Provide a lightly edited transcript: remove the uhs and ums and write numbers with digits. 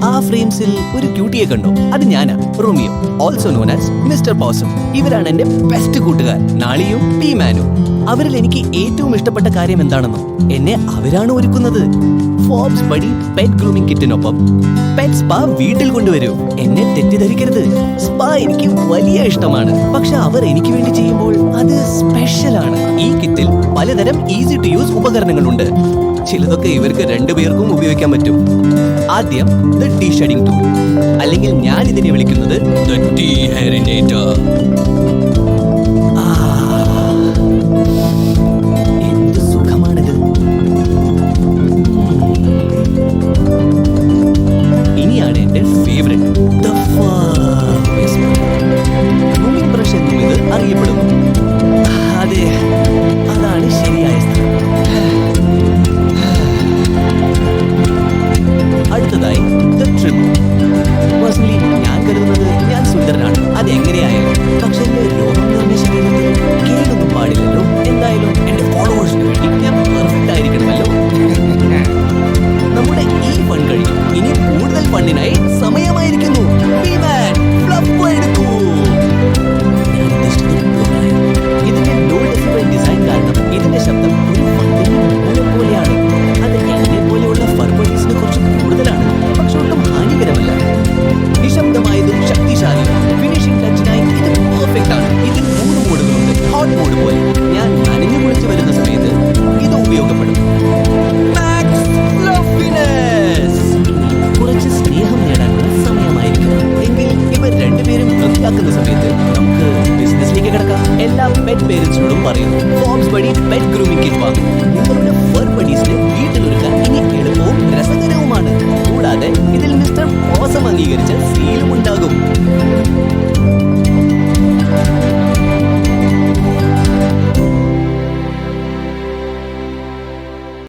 ആ ഫ്രെയിംസിൽ ഒരു ക്യൂട്ടിയെ കണ്ടോ? അത് ഞാനാ, Romeo, also known as mister possum. ഇവരാണ് എന്റെ ബെസ്റ്റ് കൂട്ടുകാർ, നാളിയും പീമാനും. അവരിൽ എനിക്ക് ഏറ്റവും ഇഷ്ടപ്പെട്ട കാര്യം എന്താണെന്നോ? എന്നെ അവരാണ് ഒരുക്കുന്നത്. ഫോബ്സ് ബഡി പെറ്റ് ഗ്രൂമിംഗ് കിറ്റിനൊപ്പം പെറ്റ് സ്പാ വീട്ടിൽ കൊണ്ടുവരൂ. എന്നെ തെറ്റിദ്ധരിക്കരുത്, സ്പാ എനിക്ക് വലിയ ഇഷ്ടമാണ്. പക്ഷെ അവർ എനിക്ക് വേണ്ടി ചെയ്യുമ്പോൾ അത് സ്പെഷ്യലാണ്. ഈ കിറ്റിൽ പലതരം ഈസി ടു യൂസ് ഉപകരണങ്ങളുണ്ട്. ചിലതൊക്കെ ഇവർക്ക് രണ്ടുപേർക്കും ഉപയോഗിക്കാൻ പറ്റും. ആദ്യം ദ ടീ ഷെഡിംഗ് ടൂൾ, അല്ലെങ്കിൽ ഞാൻ ഇതിനെ വിളിക്കുന്നത് ദ ടീ ഹെറിനേറ്റർ. എന്ത് സുഖമാണിത്. ഇനിയാണ് എന്റെ ഫേവറേറ്റ്, ദ ഗ്രൂമിംഗ് ബ്രഷ് എന്നും ഇത് അറിയപ്പെടുന്നു. അതെ, അതാണ് ശരിയായ സ്ഥലം. അടുത്തതായി ദ ട്രിം. പേഴ്സണലി ഞാൻ കരുതുന്നത് ഞാൻ സുന്ദരനാണ്, അത് എങ്ങനെയായാലും. പക്ഷെ എന്റെ രോഗം നിറഞ്ഞ ശരീരത്തിൽ കേടൊന്നും പാടില്ലല്ലോ. എന്തായാലും എന്റെ ഫോളോവേഴ്സിന് വേണ്ടി ഞാൻ പെർഫെക്റ്റ് ആയിരിക്കണമല്ലോ. നമ്മുടെ ഈ ഫൺ കഴിഞ്ഞു. ഇനി കൂടുതൽ ഫണ്ണിനായി സമയമായിരിക്കുന്നു. ഇതിന്റെ ലോ ഡെസിബൽ ഡിസൈൻ കാരണം ഇതിന്റെ ശബ്ദം ഒരു ഫണ്ടിന്റെ മൂലം പോലെയാണ്. അത് എന്നെ പോലെയുള്ള ഫർബഡീസിന് കുറച്ച് കൂടുതലാണ്, പക്ഷെ ഒട്ടും ഹാനികരമല്ല. നിശബ്ദമായതും ശക്തിശാലിയും ഫിനിഷിംഗ് ടച്ചിനായി ഇത് പെർഫെക്റ്റ് ആണ്. ഇതിൽ 3 മോഡുകളുണ്ട്. ഹോട്ട് മോഡ് പോലെ ഞാൻ നനഞ്ഞു കുളിച്ച് വരുന്ന സമയത്ത് ഇത് ഉപയോഗപ്പെടും. കുറച്ച് സ്നേഹം നേടാനുള്ള സമയമായിരിക്കും. എങ്കിൽ ഇവർ രണ്ടുപേരും വൃത്തിയാക്കുന്ന സമയത്ത് നമുക്ക് ബിസിനസ്സിലേക്ക് കിടക്കാം. എല്ലാ പെറ്റ് പേരൻസിനോടും പറയുന്നു, Forbes buddy pet grooming kit വാങ്ങും. നിങ്ങളുടെ ഫർ ബഡീസിനെ വീട്ടിലൊരുക്കാൻ ഇനി എളുപ്പവും രസകരവുമാണ്. കൂടാതെ ഇതിൽ മിസ്റ്റർ പോസം അംഗീകരിച്ച സീലും ഉണ്ടാകും.